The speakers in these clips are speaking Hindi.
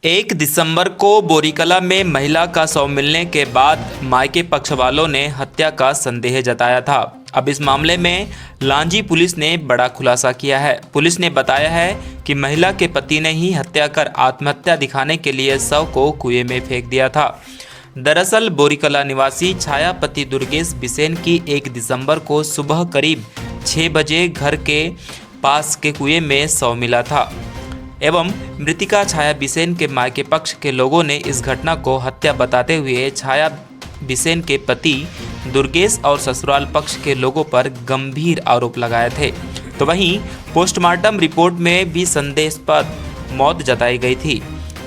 1 दिसंबर को बोरीकला में महिला का शव मिलने के बाद मायके पक्ष वालों ने हत्या का संदेह जताया था। अब इस मामले में लांजी पुलिस ने बड़ा खुलासा किया है। पुलिस ने बताया है कि महिला के पति ने ही हत्या कर आत्महत्या दिखाने के लिए शव को कुएं में फेंक दिया था। दरअसल बोरीकला निवासी छाया पति दुर्गेश बिसेन की 1 दिसंबर को सुबह करीब 6 बजे घर के पास के कुएं में शव मिला था एवं मृतिका छाया बिसेन के मायके पक्ष के लोगों ने इस घटना को हत्या बताते हुए छाया बिसेन के पति दुर्गेश और ससुराल पक्ष के लोगों पर गंभीर आरोप लगाए थे। तो वहीं पोस्टमार्टम रिपोर्ट में भी संदेहास्पद मौत जताई गई थी,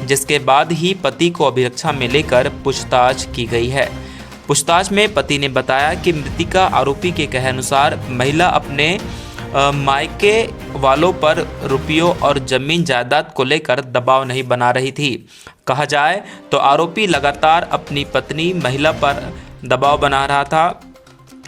जिसके बाद ही पति को अभिरक्षा में लेकर पूछताछ की गई है। पूछताछ में पति ने बताया कि मृतिका आरोपी के कहे अनुसार महिला अपने मायके वालों पर रुपयों और जमीन जायदाद को लेकर दबाव नहीं बना रही थी। कहा जाए तो आरोपी लगातार अपनी पत्नी महिला पर दबाव बना रहा था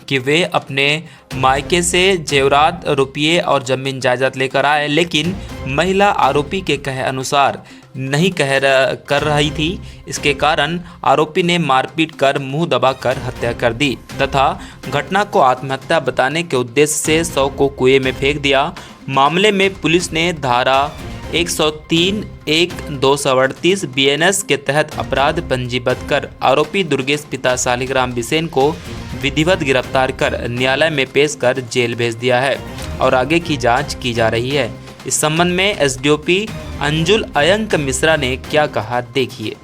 कि वे अपने मायके से जेवरात, रुपये और जमीन जायदाद लेकर आए, लेकिन महिला आरोपी के कहे अनुसार नहीं कर रही थी। इसके कारण आरोपी ने मारपीट कर मुंह दबाकर हत्या कर दी तथा घटना को आत्महत्या बताने के उद्देश्य से शव को कुएं में फेंक दिया। मामले में पुलिस ने धारा 103(1)(238) BNS के तहत अपराध पंजीबद्ध कर आरोपी दुर्गेश पिता शालिग्राम बिसेन को विधिवत गिरफ्तार कर न्यायालय में पेश कर जेल भेज दिया है और आगे की जांच की जा रही है। इस संबंध में एसडीओपी अंजुल अयंक मिश्रा ने क्या कहा, देखिए।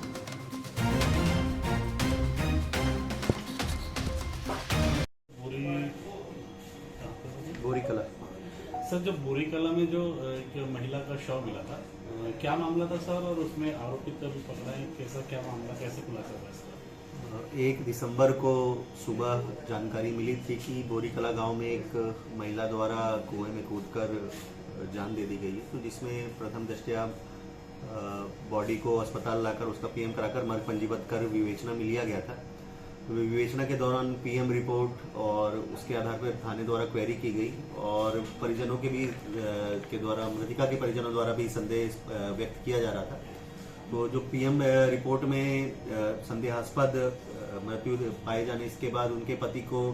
बोरीकला सर, जो बोरीकला में जो एक महिला का शव मिला था, क्या मामला था सर? और उसमें आरोपित अभी पकड़ा है, कैसा क्या मामला, कैसे खुलासा हुआ इसका? 1 दिसंबर को सुबह जानकारी मिली थी कि बोरीकला गांव में एक महिला द्वारा कुएं में कूदकर जान दे दी गई है, तो जिसमें प्रथम दृष्टया बॉडी को अस्पताल लाकर उसका पीएम कराकर मर्ग पंजीबद्ध कर विवेचना में लिया गया था। विवेचना के दौरान पीएम रिपोर्ट और उसके आधार पर थाने द्वारा क्वेरी की गई और परिजनों के द्वारा, मृतिका के परिजनों द्वारा भी संदेह व्यक्त किया जा रहा था। तो जो पीएम रिपोर्ट में संदेहास्पद मृत्यु पाए जाने इसके बाद उनके पति को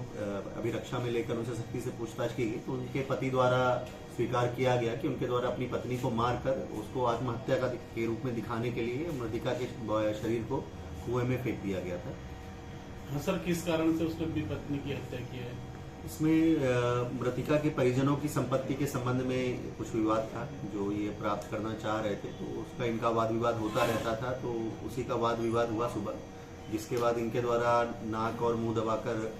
अभिरक्षा में लेकर उनसे सख्ती से पूछताछ की गई, तो उनके पति द्वारा स्वीकार किया गया कि उनके द्वारा अपनी पत्नी को मारकर उसको आत्महत्या के रूप में दिखाने के लिए मृतिका के शरीर को कुएं में फेंक दिया गया था। हाँ सर, किस कारण से उसने अपनी पत्नी की हत्या की है? इसमें मृतिका के परिजनों की संपत्ति के संबंध में कुछ विवाद था, जो ये प्राप्त करना चाह रहे थे, तो उसका इनका वाद विवाद होता रहता था। तो उसी का वाद विवाद हुआ सुबह, जिसके बाद इनके द्वारा नाक और मुंह दबाकर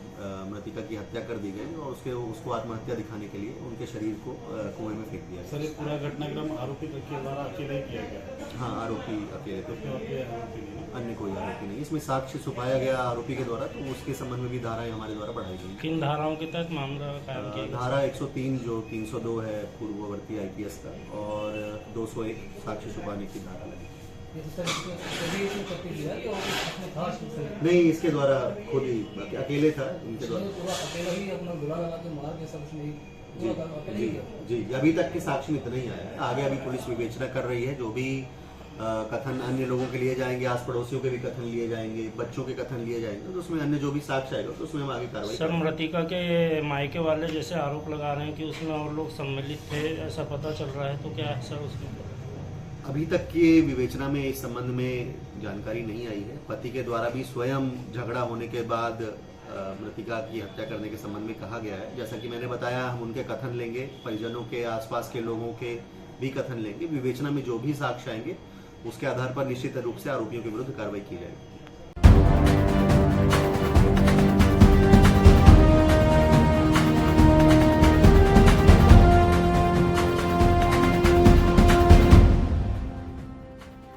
मृतिका की हत्या कर दी गई और उसको आत्महत्या दिखाने के लिए उनके शरीर को कुएं में फेंक दिया गया। सर, ये पूरा घटनाक्रम आरोपी के द्वारा अकेले ही किया गया? हाँ, आरोपी अकेले थे, आरोपी नहीं, अन्य कोई आरोपी नहीं। इसमें साक्ष्य छुपाया गया आरोपी के द्वारा, तो उसके संबंध में भी धाराएं हमारे द्वारा बढ़ाई गई। किन धाराओं के तहत मामला कायम किया गया? धारा 103 जो 302 है पूर्ववर्ती IPS का, और 201 साक्ष्य छुपाने की धारा लगी। नहीं, इसके द्वारा खुद ही अकेले था, इनके द्वारा जी। अभी तक के साक्ष्य में इतना ही आया है। आगे अभी पुलिस विवेचना कर रही है, जो भी कथन अन्य लोगों के लिए जाएंगे, आस पड़ोसियों के भी कथन लिए जाएंगे, बच्चों के कथन लिए जाएंगे, तो उसमें अन्य जो भी साक्ष्य आएगा तो उसमें हम आगे कार्रवाई सर, मृतिका के मायके वाले जैसे आरोप लगा रहे हैं कि उसमें और लोग सम्मिलित थे, ऐसा पता चल रहा है, तो क्या है सर उसमें? अभी तक की विवेचना में इस संबंध में जानकारी नहीं आई है। पति के द्वारा भी स्वयं झगड़ा होने के बाद मृतिका की हत्या करने के संबंध में कहा गया है। जैसा कि मैंने बताया, हम उनके कथन लेंगे, परिजनों के, आसपास के लोगों के भी कथन लेंगे। विवेचना में जो भी साक्ष्य आएंगे उसके आधार पर निश्चित रूप से आरोपियों के विरुद्ध कार्रवाई की जाएगी।